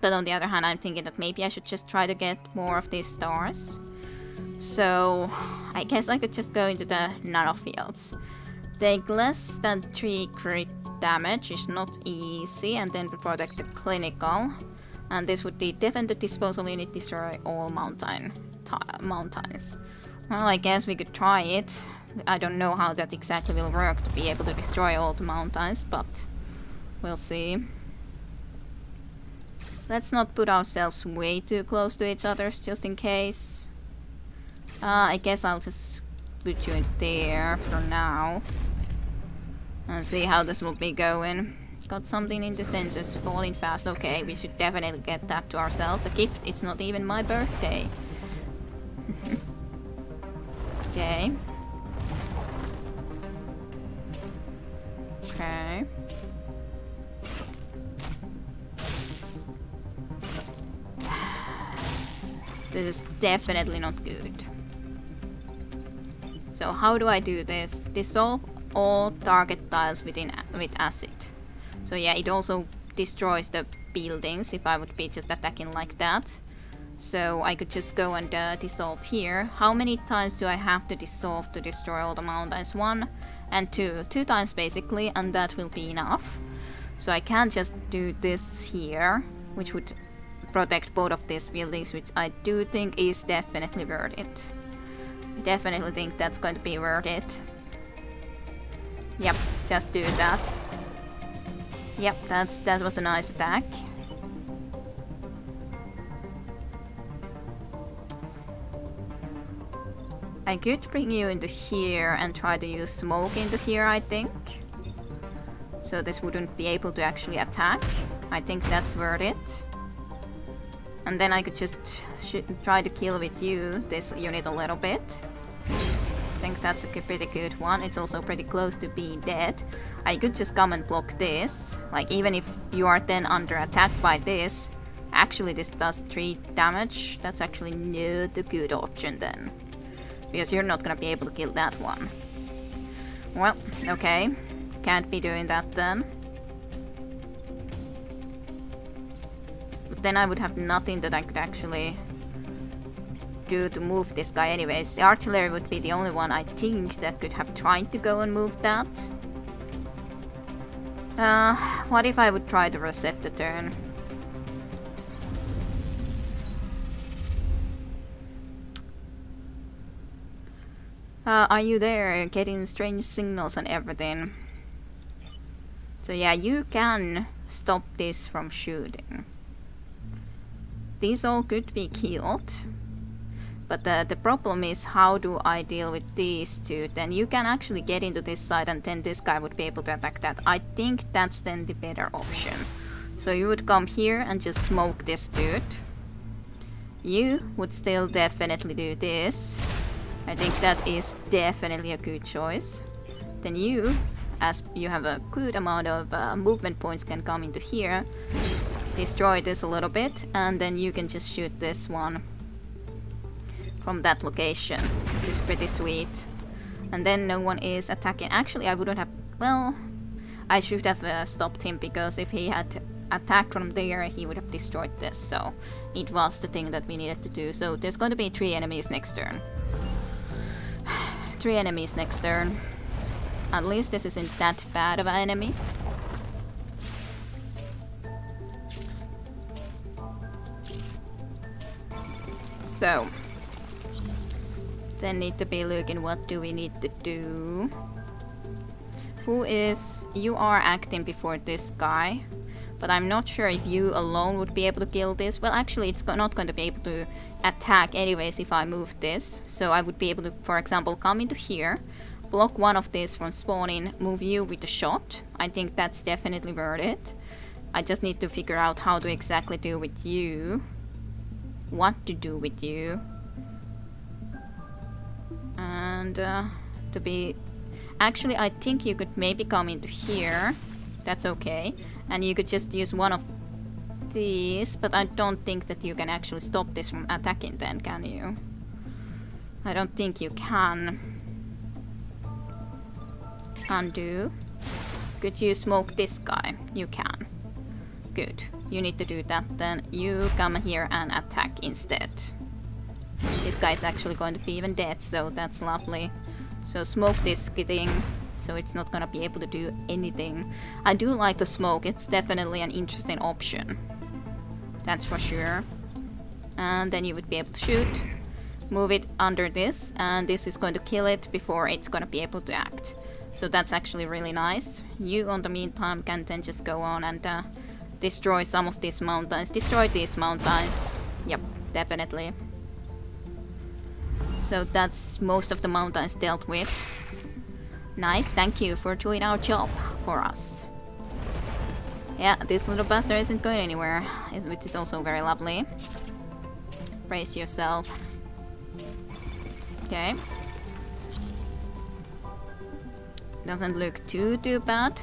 But on the other hand, I'm thinking that maybe I should just try to get more of these stars. So I guess I could just go into the nanofields. Take less than 3 crit damage is not easy, and then protect the clinical. And this would be defend the disposal unit, destroy all mountains. Well, I guess we could try it. I don't know how that exactly will work to be able to destroy all the mountains, but we'll see. Let's not put ourselves way too close to each other, just in case. I guess I'll just put you into there for now. And see how this will be going. Got something into sensors, falling fast. Okay, we should definitely get that to ourselves. A gift, it's not even my birthday. Okay. Okay. This is definitely not good. So how do I do this? Dissolve all target tiles with acid. So yeah, it also destroys the buildings if I would be just attacking like that. So I could just go and dissolve here. How many times do I have to dissolve to destroy all the mountains? 1 and 2. 2 times basically, and that will be enough. So I can just do this here, which would protect both of these buildings, which I do think is definitely worth it. I definitely think that's going to be worth it. Yep, just do that. Yep, that was a nice attack. I could bring you into here and try to use smoke into here, I think. So this wouldn't be able to actually attack. I think that's worth it. And then I could just try to kill with you this unit a little bit. I think that's a pretty good one. It's also pretty close to being dead. I could just come and block this. Like, even if you are then under attack by this, actually this does 3 damage. That's actually not a good option then. Because you're not gonna be able to kill that one. Well, okay. Can't be doing that then. But then I would have nothing that I could actually do to move this guy anyways. The artillery would be the only one I think that could have tried to go and move that. What if I would try to reset the turn? Are you there? Getting strange signals and everything. So yeah, you can stop this from shooting. These all could be killed. But the problem is, how do I deal with these two? Then you can actually get into this side and then this guy would be able to attack that. I think that's then the better option. So you would come here and just smoke this dude. You would still definitely do this. I think that is definitely a good choice. Then you, as you have a good amount of movement points, can come into here, destroy this a little bit, and then you can just shoot this one from that location, which is pretty sweet. And then no one is attacking. Actually, I wouldn't have... Well, I should have stopped him, because if he had attacked from there, he would have destroyed this. So it was the thing that we needed to do. So there's going to be 3 enemies next turn. 3 enemies next turn. At least this isn't that bad of an enemy. So then need to be looking, what do we need to do? Who is... You are acting before this guy. But I'm not sure if you alone would be able to kill this. Well, actually, it's not going to be able to attack anyways if I move this. So I would be able to, for example, come into here, block one of these from spawning, move you with a shot. I think that's definitely worth it. I just need to figure out how to exactly do with you. What to do with you. And to be... Actually, I think you could maybe come into here. That's okay. And you could just use one of these, but I don't think that you can actually stop this from attacking then, can you? I don't think you can. Undo. Could you smoke this guy? You can. Good. You need to do that. Then you come here and attack instead. This guy is actually going to be even dead, so that's lovely. So smoke this thing, so it's not gonna be able to do anything. I do like the smoke, it's definitely an interesting option. That's for sure. And then you would be able to shoot. Move it under this, and this is going to kill it before it's gonna be able to act. So that's actually really nice. You, on the meantime, can then just go on and destroy some of these mountains. Destroy these mountains. Yep, definitely. So that's most of the mountains dealt with. Nice, thank you for doing our job for us. Yeah, this little bastard isn't going anywhere, which is also very lovely. Brace yourself. Okay. Doesn't look too bad.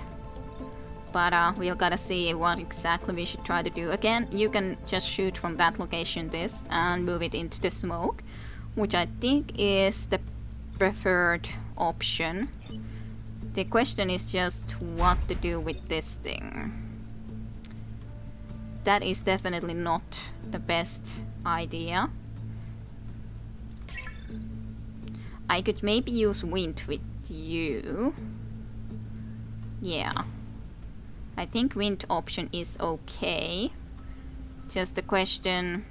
But we'll gotta see what exactly we should try to do. Again, you can just shoot from that location this and move it into the smoke, which I think is the preferred option. The question is just what to do with this thing. That is definitely not the best idea. I could maybe use wind with you. Yeah. I think wind option is okay. Just the question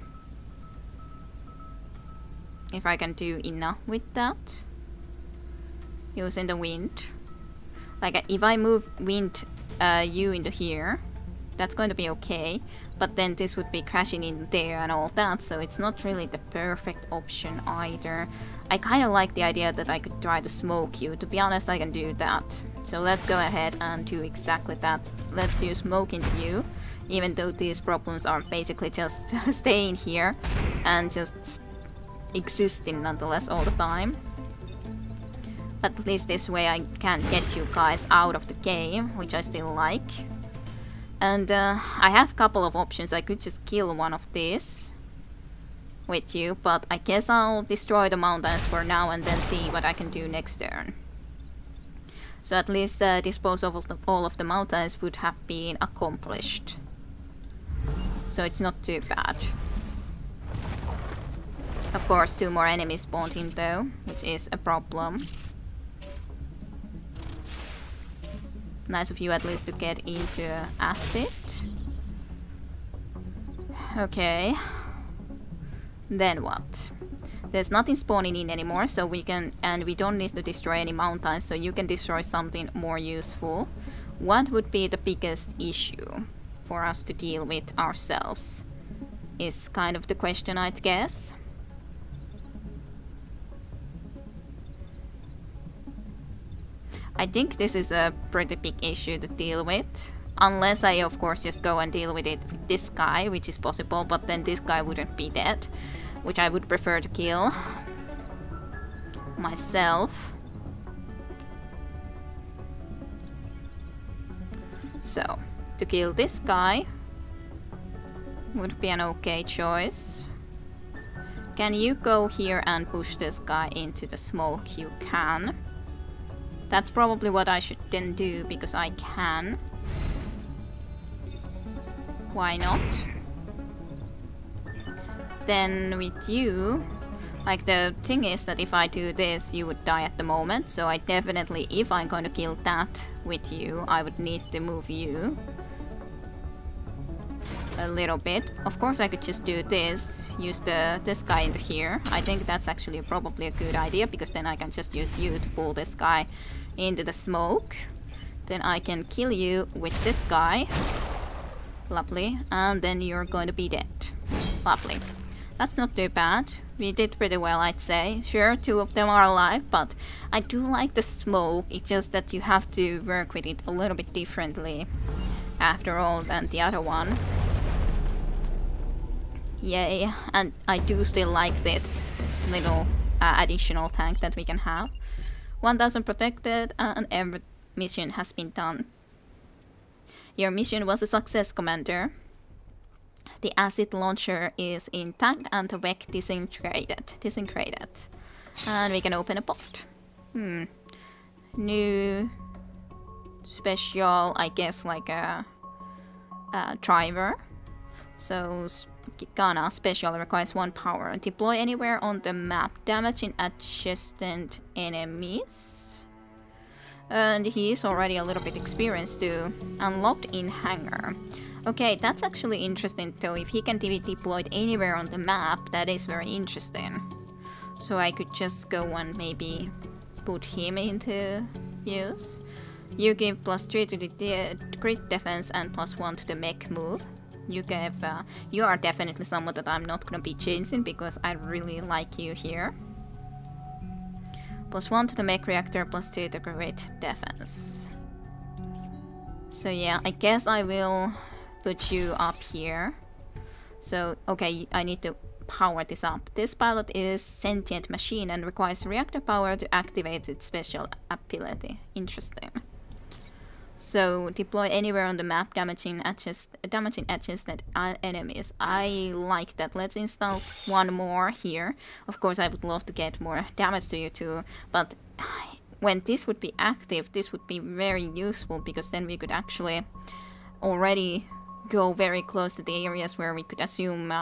if I can do enough with that. Using the wind. Like if I move wind you into here, that's going to be okay. But then this would be crashing in there and all that, so it's not really the perfect option either. I kind of like the idea that I could try to smoke you. To be honest, I can do that. So let's go ahead and do exactly that. Let's use smoke into you, even though these problems are basically just staying here and just existing nonetheless all the time. But at least this way I can get you guys out of the game, which I still like. And I have a couple of options. I could just kill one of these with you, but I guess I'll destroy the mountains for now and then see what I can do next turn. So at least the disposal of all of the mountains would have been accomplished. So it's not too bad. Of course, 2 more enemies spawned in though, which is a problem. Nice of you at least to get into acid. Okay. Then what? There's nothing spawning in anymore, so we can, and we don't need to destroy any mountains, so you can destroy something more useful. What would be the biggest issue for us to deal with ourselves? Is kind of the question, I'd guess. I think this is a pretty big issue to deal with. Unless I, of course, just go and deal with it with this guy, which is possible, but then this guy wouldn't be dead, which I would prefer to kill myself. So, to kill this guy would be an okay choice. Can you go here and push this guy into the smoke? You can. That's probably what I should then do, because I can. Why not? Then with you, like the thing is that if I do this, you would die at the moment. So I definitely, if I'm going to kill that with you, I would need to move you a little bit. Of course, I could just do this, use this guy into here. I think that's actually probably a good idea, because then I can just use you to pull this guy into the smoke. Then I can kill you with this guy. Lovely. And then you're going to be dead. Lovely. That's not too bad. We did pretty well, I'd say. Sure, 2 of them are alive, but I do like the smoke. It's just that you have to work with it a little bit differently, after all, than the other one. Yay. And I do still like this little additional tank that we can have. 1000 protected, and every mission has been done. Your mission was a success, Commander. The acid launcher is intact and the wreck disintegrated. And we can open a bolt. New special, I guess, like a driver. So Ghana special requires 1 power. Deploy anywhere on the map, damaging adjacent enemies. And he is already a little bit experienced too. Unlocked in hangar. Okay, that's actually interesting though. If he can be deployed anywhere on the map, that is very interesting. So I could just go and maybe put him into use. You give +3 to the crit defense and +1 to the mech move. You give, you are definitely someone that I'm not gonna be chasing because I really like you here. +1 to the mech reactor, +2 to crit defense. So yeah, I guess I will put you up here. So, okay, I need to power this up. This pilot is sentient machine and requires reactor power to activate its special ability. Interesting. So deploy anywhere on the map, damaging adjacent enemies. I like that. Let's install 1 more here. Of course, I would love to get more damage to you too, but when this would be active, this would be very useful because then we could actually already go very close to the areas where we could assume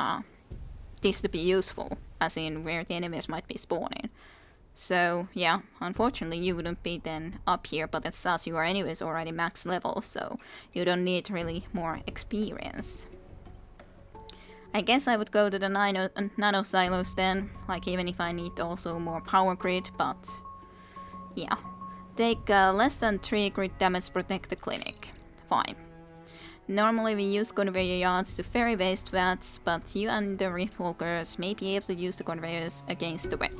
this to be useful, as in where the enemies might be spawning. So yeah, unfortunately you wouldn't be then up here, but as such you are anyways already max level, so you don't need really more experience. I guess I would go to the nano silos then, like even if I need also more power grid, but yeah. Take less than 3 crit damage, protect the clinic. Fine. Normally we use conveyor yards to ferry waste vats, but you and the Riftwalkers may be able to use the conveyors against the wreck.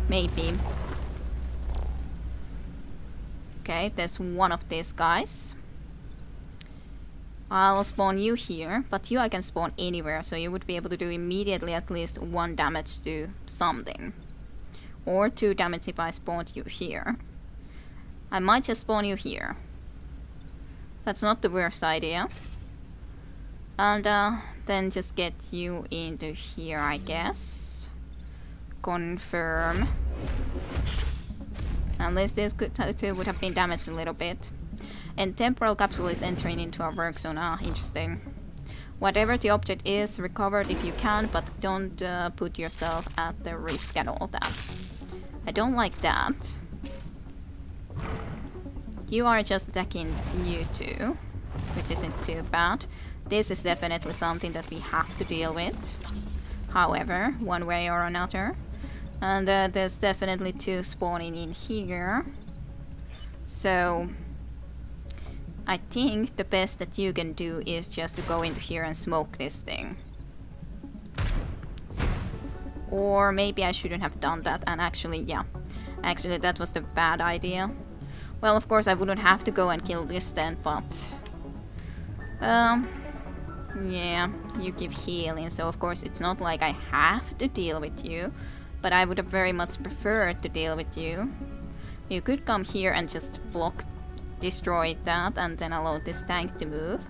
Maybe. Okay, there's one of these guys. I'll spawn you here, but you I can spawn anywhere, so you would be able to do immediately at least 1 damage to something. Or 2 damage if I spawned you here. I might just spawn you here. That's not the worst idea. And then just get you into here, I guess. Confirm. Unless this too would have been damaged a little bit. And temporal capsule is entering into our work zone. Ah, interesting. Whatever the object is, recover it if you can, but don't put yourself at the risk and all that. I don't like that. You are just attacking you two, which isn't too bad. This is definitely something that we have to deal with, however, one way or another. And there's definitely 2 spawning in here. So I think the best that you can do is just to go into here and smoke this thing. Or maybe I shouldn't have done that, and actually, yeah. Actually, that was the bad idea. Well, of course, I wouldn't have to go and kill this then, but... yeah, you give healing, so of course it's not like I have to deal with you. But I would have very much preferred to deal with you. You could come here and just destroy that, and then allow this tank to move.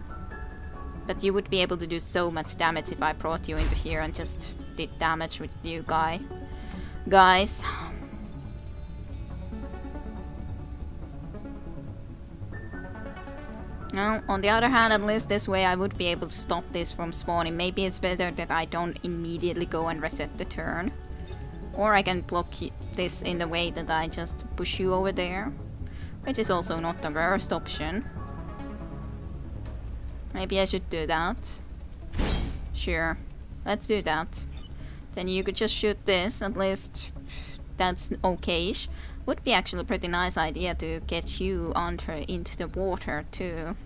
But you would be able to do so much damage if I brought you into here and just did damage with you guys. Well, on the other hand, at least this way I would be able to stop this from spawning. Maybe it's better that I don't immediately go and reset the turn. Or I can block this in the way that I just push you over there. Which is also not the worst option. Maybe I should do that. Sure, let's do that. Then you could just shoot this, at least that's okay-ish. Would be actually a pretty nice idea to get you into the water too,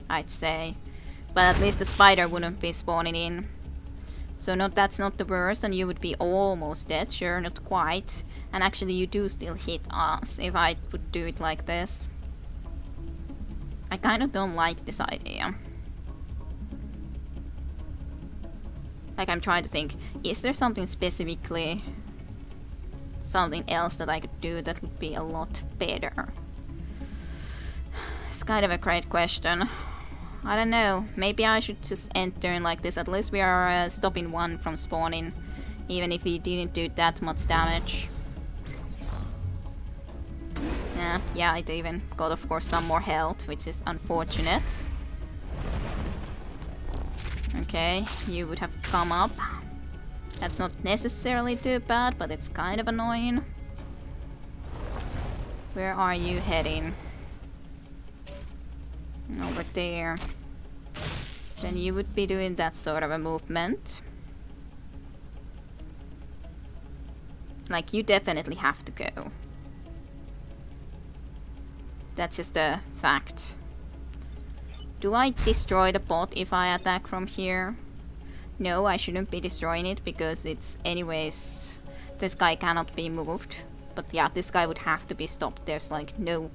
I'd say. But at least the spider wouldn't be spawning in. So that's not the worst, and you would be almost dead. Sure, not quite. And actually you do still hit us if I would do it like this. I kind of don't like this idea. Like, I'm trying to think, is there something specifically, something else that I could do that would be a lot better? It's kind of a great question. I don't know, maybe I should just end turn like this. At least we are stopping one from spawning, even if he didn't do that much damage. Yeah, it even got, of course, some more health, which is unfortunate. Okay, you would have come up. That's not necessarily too bad, but it's kind of annoying. Where are you heading? Over there. Then you would be doing that sort of a movement. Like, you definitely have to go. That's just a fact. Do I destroy the bot if I attack from here? No, I shouldn't be destroying it because it's anyways... This guy cannot be moved. But yeah, this guy would have to be stopped. There's like no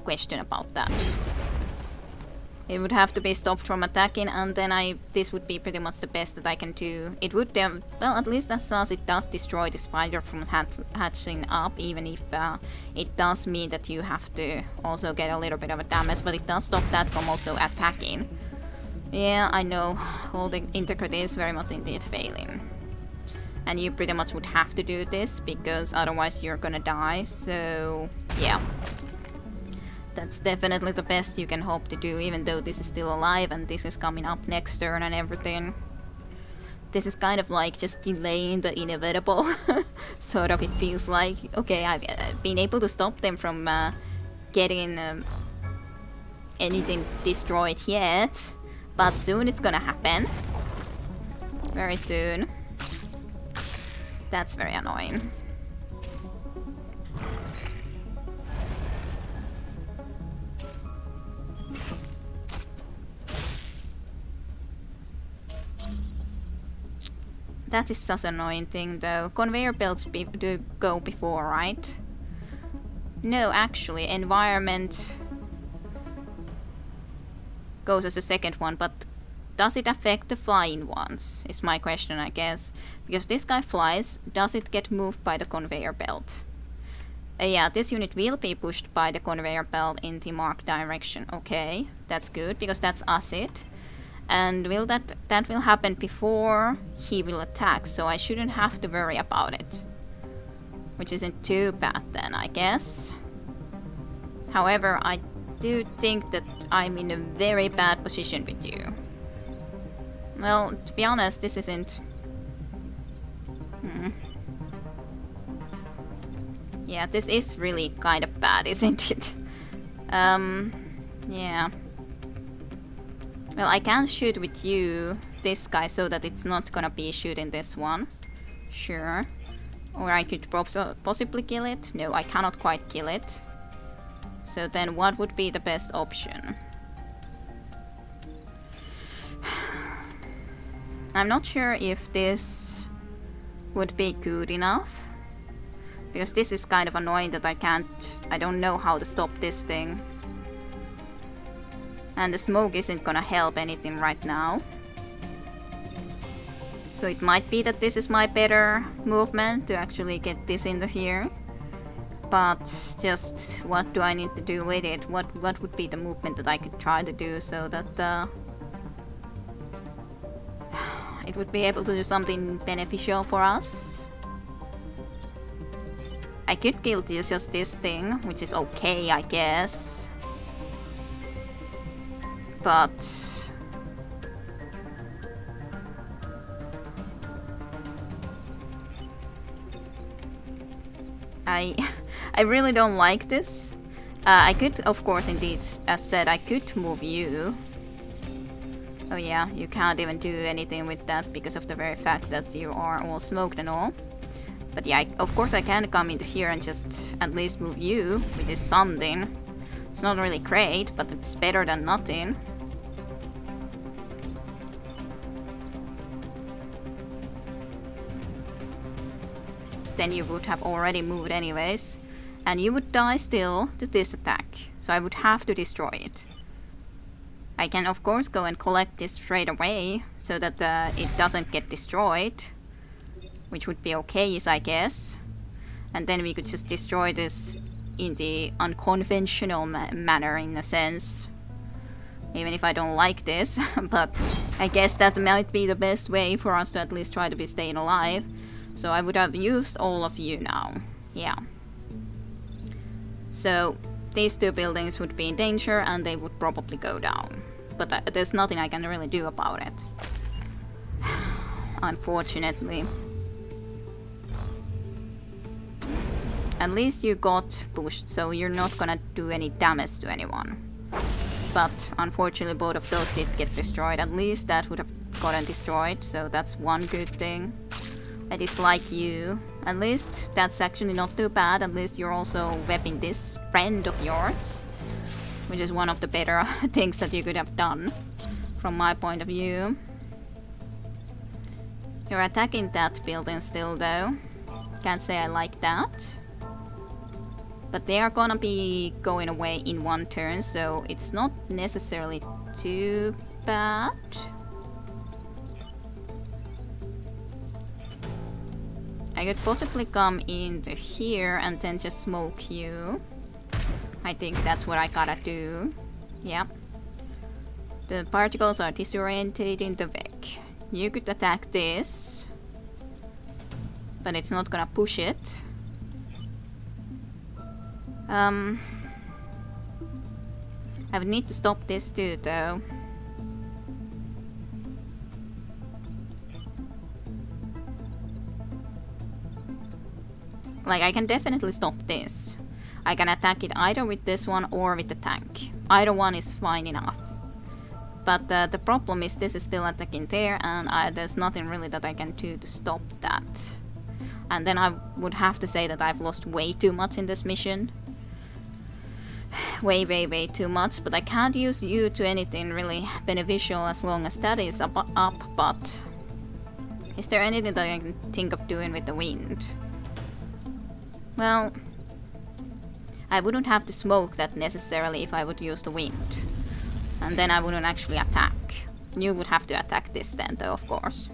question about that. It would have to be stopped from attacking, and then this would be pretty much the best that I can do. It would, well, at least as far as it does destroy the spider from hatching up, even if it does mean that you have to also get a little bit of a damage, but it does stop that from also attacking. Yeah, I know, holding integrity is very much indeed failing. And you pretty much would have to do this, because otherwise you're gonna die, so yeah. That's definitely the best you can hope to do, even though this is still alive and this is coming up next turn and everything. This is kind of like just delaying the inevitable. Sort of, it feels like. Okay, I've been able to stop them from getting anything destroyed yet, but soon it's gonna happen. Very soon. That's very annoying. That is such an annoying thing though. Conveyor belts do go before, right? No, actually, environment goes as a second one, but does it affect the flying ones? Is my question, I guess. Because this guy flies, does it get moved by the conveyor belt? Yeah, this unit will be pushed by the conveyor belt in the marked direction. Okay, that's good, because that's acid. And that will happen before he will attack, so I shouldn't have to worry about it. Which isn't too bad then, I guess. However, I do think that I'm in a very bad position with you. Well, to be honest, this isn't... Yeah, this is really kind of bad, isn't it? Yeah. Well, I can shoot with you, this guy, so that it's not gonna be shooting this one. Sure. Or I could possibly kill it. No, I cannot quite kill it. So then what would be the best option? I'm not sure if this would be good enough. Because this is kind of annoying that I don't know how to stop this thing. And the smoke isn't gonna help anything right now. So it might be that this is my better movement to actually get this into here. But just what do I need to do with it? What would be the movement that I could try to do so that it would be able to do something beneficial for us? I could kill just this thing, which is okay, I guess. But I really don't like this. I could, of course, indeed, as said, I could move you. Oh yeah, you can't even do anything with that because of the very fact that you are all smoked and all. But yeah, of course I can come into here and just at least move you, which is something. It's not really great, but it's better than nothing. Then you would have already moved anyways. And you would die still to this attack. So I would have to destroy it. I can of course go and collect this straight away so that it doesn't get destroyed. Which would be okay, I guess. And then we could just destroy this in the unconventional manner, in a sense. Even if I don't like this. But I guess that might be the best way for us to at least try to be staying alive. So I would have used all of you now. Yeah. So these two buildings would be in danger and they would probably go down. But there's nothing I can really do about it. unfortunately. At least you got pushed, so you're not gonna do any damage to anyone. But unfortunately both of those did get destroyed. At least that would have gotten destroyed, so that's one good thing. I dislike you. At least that's actually not too bad. At least you're also webbing this friend of yours, which is one of the better things that you could have done from my point of view. You're attacking that building still though. Can't say I like that. But they are gonna be going away in one turn, so it's not necessarily too bad. I could possibly come into here and then just smoke you. I think that's what I gotta do. Yep. The particles are disorientating the Vec. You could attack this, but it's not gonna push it. I would need to stop this too, though. Like, I can definitely stop this. I can attack it either with this one or with the tank. Either one is fine enough. But the problem is this is still attacking there, and there's nothing really that I can do to stop that. And then I would have to say that I've lost way too much in this mission. Way too much, but I can't use you to anything really beneficial as long as that is up, but... Is there anything that I can think of doing with the wind? Well... I wouldn't have to smoke that necessarily if I would use the wind. And then I wouldn't actually attack. You would have to attack this then though, of course.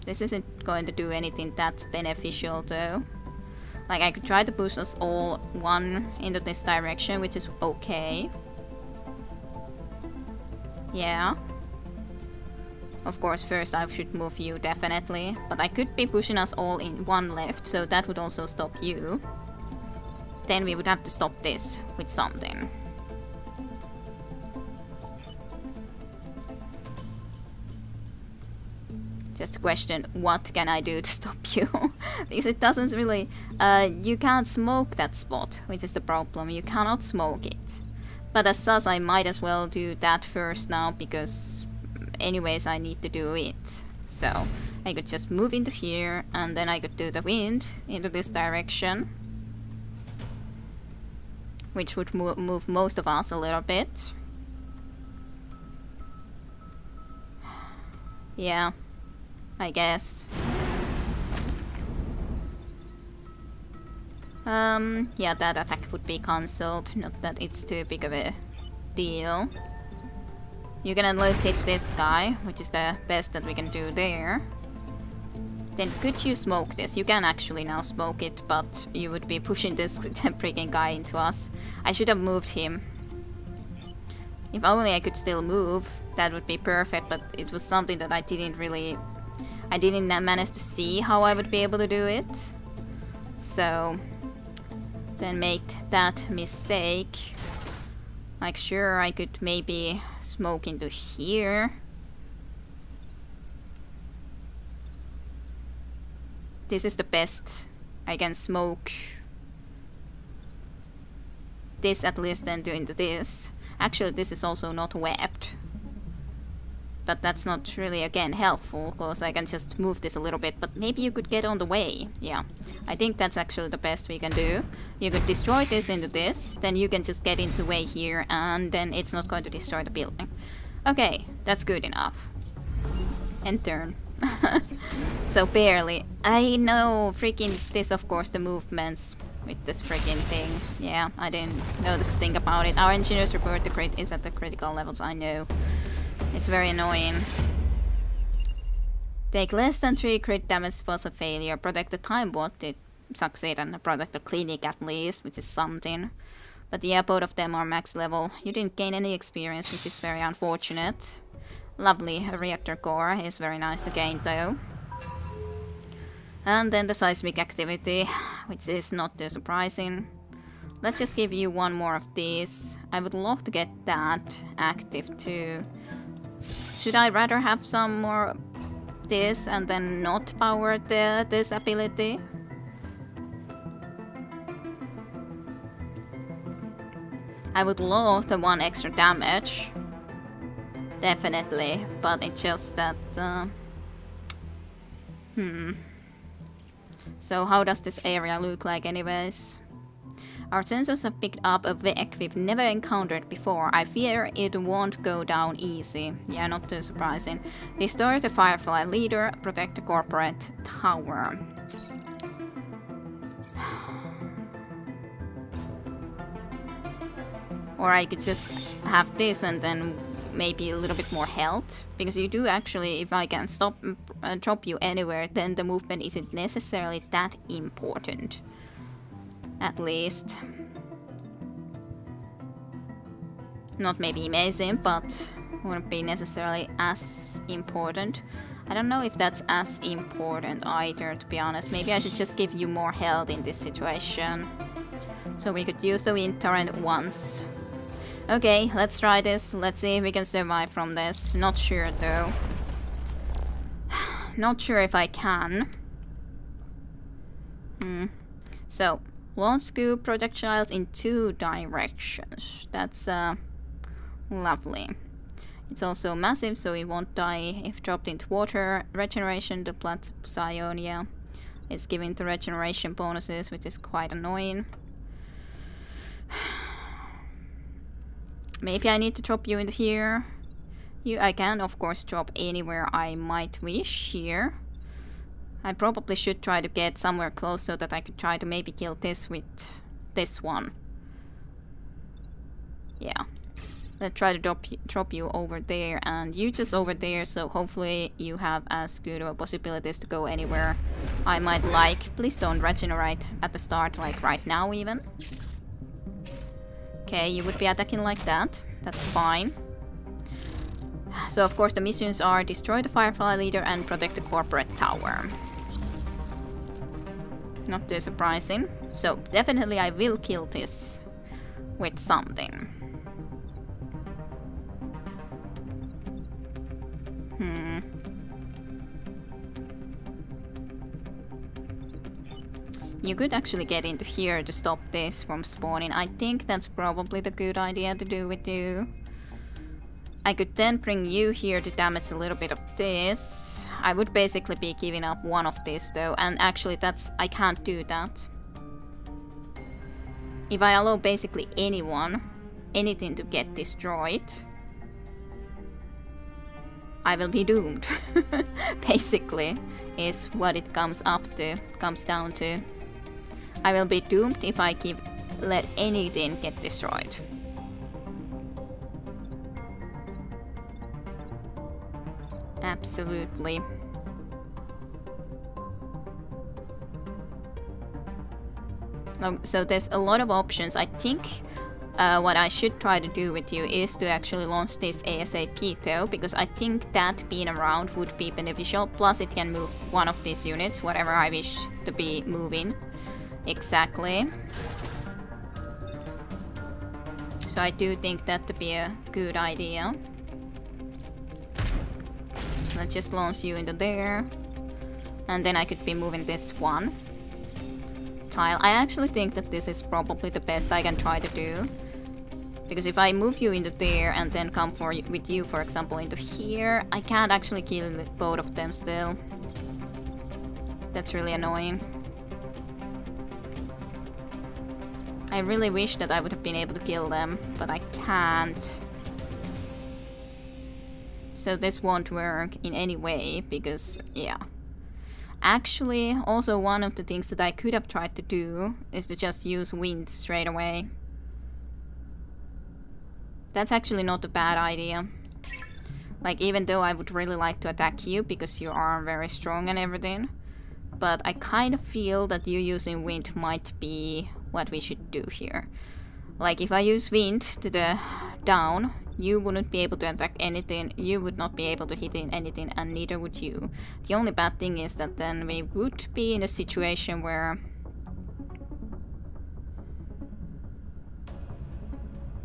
This isn't going to do anything that beneficial though. Like, I could try to push us all one into this direction, which is okay. Yeah. Of course, first I should move you, definitely. But I could be pushing us all in one left, so that would also stop you. Then we would have to stop this with something. Just a question, what can I do to stop you? Because it doesn't really... you can't smoke that spot, which is the problem. You cannot smoke it. But as such, I might as well do that first now, because anyways I need to do it. So I could just move into here, and then I could do the wind into this direction. Which would move most of us a little bit. Yeah. I guess. Yeah, that attack would be cancelled. Not that it's too big of a deal. You can at least hit this guy, which is the best that we can do there. Then could you smoke this? You can actually now smoke it, but you would be pushing this freaking guy into us. I should have moved him. If only I could still move, that would be perfect, but it was something that I didn't manage to see how I would be able to do it. So then made that mistake. Like, sure, I could maybe smoke into here. This is the best. I can smoke this at least, then do into this. Actually, this is also not webbed. But that's not really, again, helpful, because I can just move this a little bit. But maybe you could get on the way. Yeah, I think that's actually the best we can do. You could destroy this into this, then you can just get into way here, and then it's not going to destroy the building. Okay, that's good enough. End turn. So barely. I know, freaking this, of course, the movements with this freaking thing. Yeah, I didn't notice a thing about it. Our engineers report the crit is at the critical levels, I know. It's very annoying. Take less than 3 crit damage was a failure. Protect the time bot did succeed, and protect the clinic at least, which is something. But yeah, both of them are max level. You didn't gain any experience, which is very unfortunate. Lovely reactor core is very nice to gain though. And then the seismic activity, which is not too surprising. Let's just give you one more of these. I would love to get that active too. Should I rather have some more this and then not power this ability? I would love the 1 extra damage. Definitely, but it's just that... So how does this area look like anyways? Our sensors have picked up a Vec we've never encountered before. I fear it won't go down easy. Yeah, not too surprising. Destroy the Firefly leader, protect the corporate tower. Or I could just have this and then maybe a little bit more health. Because you do actually, if I can stop drop you anywhere, then the movement isn't necessarily that important. At least. Not maybe amazing, but wouldn't be necessarily as important. I don't know if that's as important either, to be honest. Maybe I should just give you more health in this situation. So we could use the wind torrent once. Okay, let's try this. Let's see if we can survive from this. Not sure though. Not sure if I can. So, launch scoop projectiles in 2 directions. That's lovely. It's also massive, so it won't die if dropped into water. Regeneration to plant Psionia. It's giving the regeneration bonuses, which is quite annoying. Maybe I need to drop you in here. I can, of course, drop anywhere I might wish here. I probably should try to get somewhere close so that I could try to maybe kill this with this one. Yeah. Let's try to drop you over there and you just over there, so hopefully you have as good of possibilities to go anywhere I might like. Please don't regenerate at the start, like right now even. Okay, you would be attacking like that. That's fine. So of course the missions are destroy the Firefly leader and protect the corporate tower. Not too surprising. So definitely I will kill this with something. You could actually get into here to stop this from spawning. I think that's probably the good idea to do with you. I could then bring you here to damage a little bit of this. I would basically be giving up one of these though, and actually I can't do that. If I allow basically anything to get destroyed, I will be doomed. Basically, is what it comes down to. I will be doomed if I let anything get destroyed. Absolutely. So there's a lot of options. I think what I should try to do with you is to actually launch this ASAP though, because I think that being around would be beneficial. Plus it can move one of these units, whatever I wish to be moving. Exactly. So I do think that to be a good idea. Let's just launch you into there. And then I could be moving this one tile. I actually think that this is probably the best I can try to do. Because if I move you into there and then come with you, for example, into here, I can't actually kill both of them still. That's really annoying. I really wish that I would have been able to kill them, but I can't. So this won't work in any way, because, yeah. Actually, also one of the things that I could have tried to do is to just use wind straight away. That's actually not a bad idea. Like, even though I would really like to attack you, because you are very strong and everything. But I kind of feel that you using wind might be what we should do here. Like, if I use wind to the down, you wouldn't be able to attack anything, you would not be able to hit in anything, and neither would you. The only bad thing is that then we would be in a situation where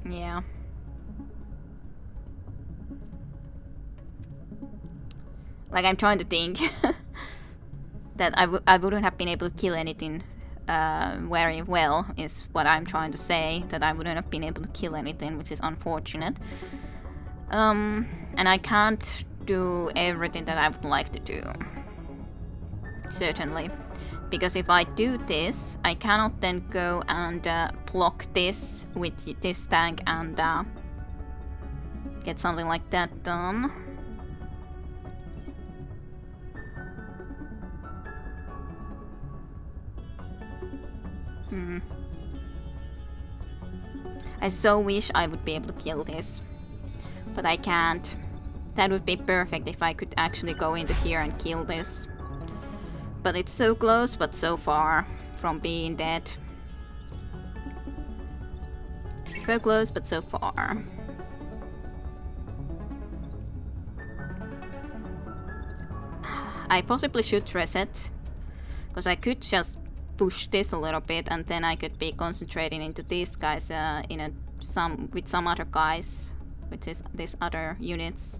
Yeah. Like, I'm trying to think that I wouldn't have been able to kill anything very well, is what I'm trying to say. That I wouldn't have been able to kill anything, which is unfortunate. And I can't do everything that I would like to do. Certainly. Because if I do this, I cannot then go and block this with this tank and get something like that done. I so wish I would be able to kill this, but I can't. That would be perfect if I could actually go into here and kill this. But it's so close, but so far from being dead. So close, but so far. I possibly should reset, because I could just push this a little bit and then I could be concentrating into these guys with some other guys, which is these other units.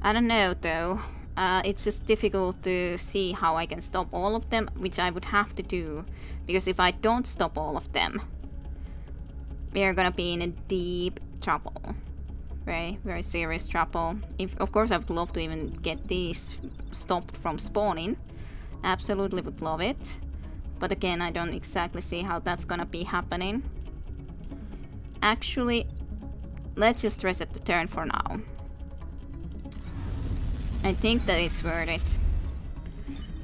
I don't know though. It's just difficult to see how I can stop all of them, which I would have to do, because if I don't stop all of them, we are gonna be in a deep trouble. Very, very serious trouble. Of course, I would love to even get these stopped from spawning. Absolutely would love it. But again, I don't exactly see how that's gonna be happening. Actually, let's just reset the turn for now. I think that it's worth it.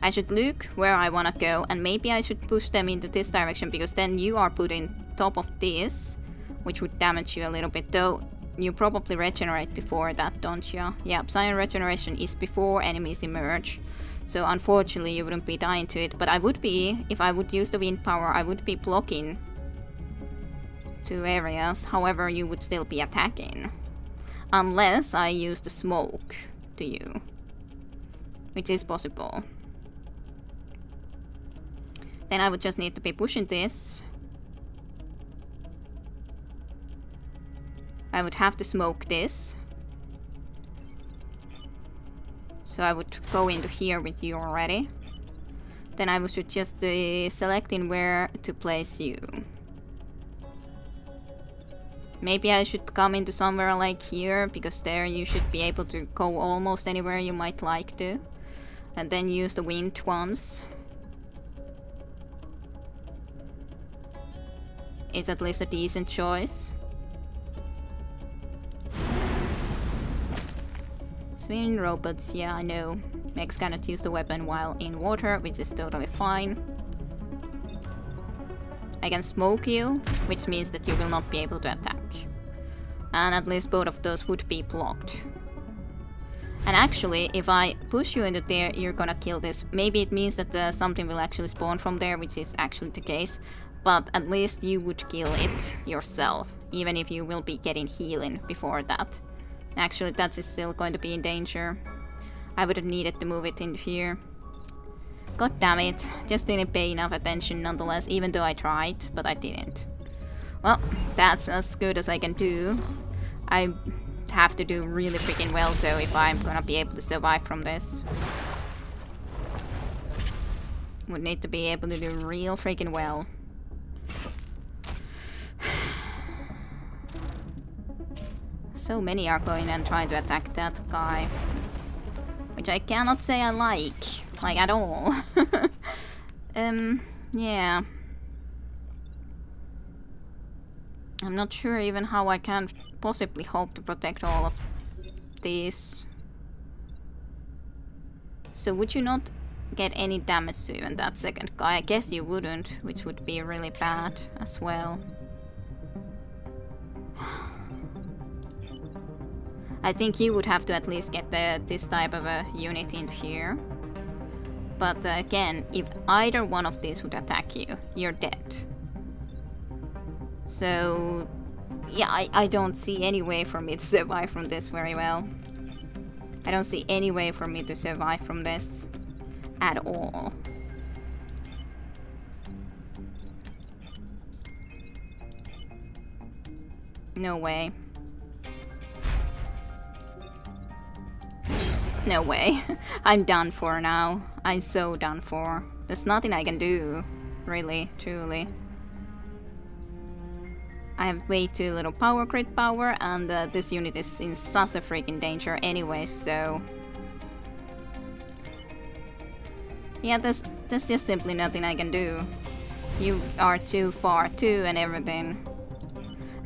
I should look where I wanna go, and maybe I should push them into this direction, because then you are put in top of this, which would damage you a little bit, though you probably regenerate before that, don't you? Yeah, Psion regeneration is before enemies emerge. So unfortunately you wouldn't be dying to it, but I would be, if I would use the wind power, I would be blocking 2 areas. However, you would still be attacking. Unless I use the smoke to you. Which is possible. Then I would just need to be pushing this. I would have to smoke this. So I would go into here with you already. Then I should just select in where to place you. Maybe I should come into somewhere like here, because there you should be able to go almost anywhere you might like to. And then use the wind once. It's at least a decent choice. Swing robots, yeah, I know. Mechs cannot use the weapon while in water, which is totally fine. I can smoke you, which means that you will not be able to attack. And at least both of those would be blocked. And actually, if I push you into there, you're gonna kill this. Maybe it means that something will actually spawn from there, which is actually the case. But at least you would kill it yourself, even if you will be getting healing before that. Actually, that is still going to be in danger. I would have needed to move it in here. God damn it. Just didn't pay enough attention nonetheless, even though I tried, but I didn't. Well, that's as good as I can do. I have to do really freaking well though if I'm gonna be able to survive from this. Would need to be able to do real freaking well. So many are going and trying to attack that guy. Which I cannot say I like at all. Yeah. I'm not sure even how I can possibly hope to protect all of these. So would you not get any damage to even that second guy? I guess you wouldn't, which would be really bad as well. I think you would have to at least get this type of a unit in here. But again, if either one of these would attack you, you're dead. So, yeah, I don't see any way for me to survive from this very well. I don't see any way for me to survive from this at all. No way. No way. I'm done for now. I'm so done for. There's nothing I can do. Really, truly. I have way too little power crit power, and this unit is in such a freaking danger anyway, so... Yeah, there's just simply nothing I can do. You are too far too and everything.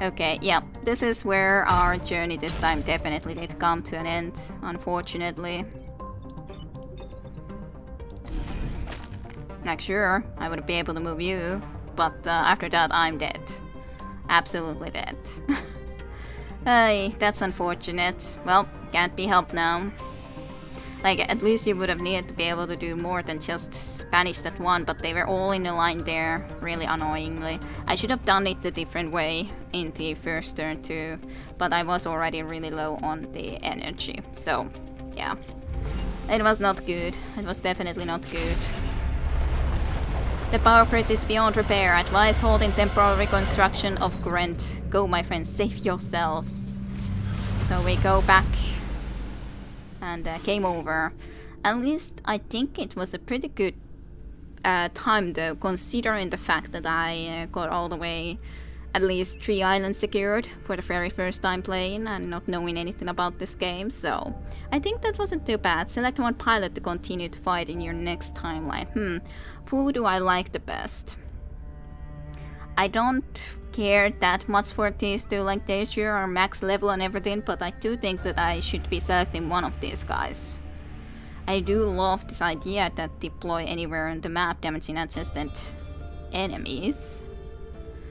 Okay, yeah, this is where our journey this time definitely did come to an end, unfortunately. Like, sure, I would be able to move you, but after that I'm dead. Absolutely dead. Hey, that's unfortunate. Well, can't be helped now. Like, at least you would have needed to be able to do more than just banish that one, but they were all in a line there, really annoyingly. I should have done it a different way in the first turn too, but I was already really low on the energy, so yeah. It was not good. It was definitely not good. The power crit is beyond repair. Advise holding temporal reconstruction of Gwent. Go, my friends, save yourselves. So we go back. And game over. At least I think it was a pretty good time though, considering the fact that I got all the way at least 3 islands secured for the very first time playing and not knowing anything about this game, so I think that wasn't too bad. Select one pilot to continue to fight in your next timeline. Who do I like the best? I don't care that much for these two, like they sure are max level and everything, but I do think that I should be selecting one of these guys. I do love this idea that deploy anywhere on the map, damaging adjacent enemies.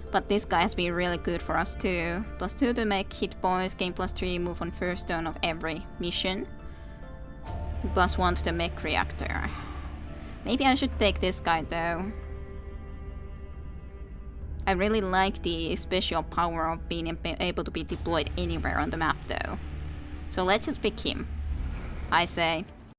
But this guy has been really good for us too. +2 to make hit points, gain +3, move on first turn of every mission. +1 to the mech reactor. Maybe I should take this guy though. I really like the special power of being able to be deployed anywhere on the map though. So let's just pick him, I say.